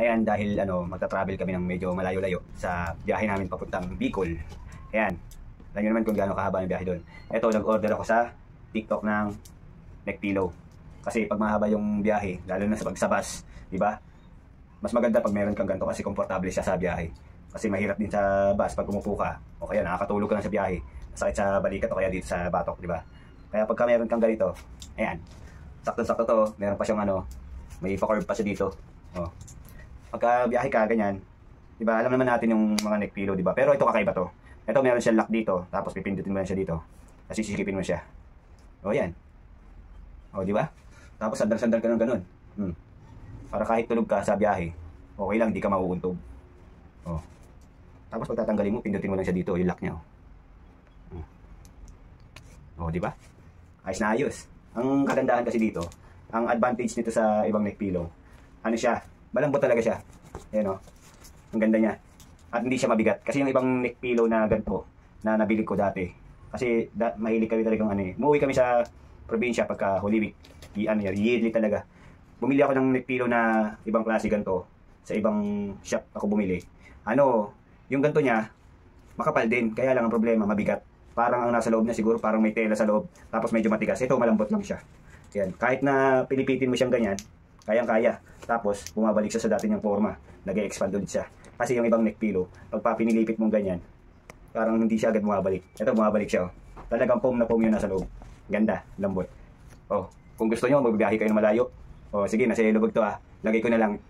Ayan, dahil magta-travel kami ng medyo malayo-layo sa biyahe namin papuntang Bicol. Ayan, alam nyo naman kung gaano kahaba yung biyahe doon. Ito, nag-order ako sa TikTok ng neck pillow. Kasi pag mahaba yung biyahe, lalo na sa pagsabas, di ba? Mas maganda pag meron kang ganito kasi komportable siya sa biyahe. Kasi mahirap din sa bus pag umupo ka o kaya nakakatulog ka lang sa biyahe. Masakit sa balikat o kaya dito sa batok, di ba? Kaya pagka meron kang ganito, ayan, sakto-sakto to, meron pa siyang may pa-curve pa siya dito. Oh. Pagka biyahe ka, ganyan, di ba? Alam naman natin yung mga neck pillow, di ba? Pero ito kakaiba to. Ito meron siyang lock dito, tapos pipindutin mo lang siya dito. Tapos sisikipin mo siya. O yan. O di ba? Tapos sandal-sandal ka ng ganun. Para kahit tulog ka sa biyahe, okay lang, di ka mauuntog. O. Tapos pag tatanggalin mo, pindutin mo lang siya dito, yung lock niya. O di ba? Ayos na ayos. Ang kagandahan kasi dito, ang advantage nito sa ibang neck pillow, ano siya, malambot talaga siya. Ayan o. Ang ganda niya. At hindi siya mabigat. Kasi yung ibang neck pillow na ganito, na nabili ko dati. Kasi mahilig kami talagang umuwi kami sa probinsya pagka Holy Week. Yearly talaga. Bumili ako ng neck pillow na ibang klase ganito. Sa ibang shop ako bumili. Yung ganito niya, makapal din. Kaya lang ang problema, mabigat. Parang ang nasa loob niya siguro, parang may tela sa loob. Tapos medyo matigas. Ito, malambot lang siya. Yan. Kahit na pilipitin mo siyang ganyan, kayang-kaya. Tapos, bumabalik siya sa dati niyang forma. Nag-e-expand ulit siya. Kasi yung ibang neck pillow, pag pinilipit mong ganyan, parang hindi siya agad bumabalik. Ito, bumabalik siya. Talagang foam na foam yun nasa loob. Ganda, lambot. Kung gusto nyo, magbibiyahe kayo na malayo. Sige, nasa Ilubog to Lagay ko na lang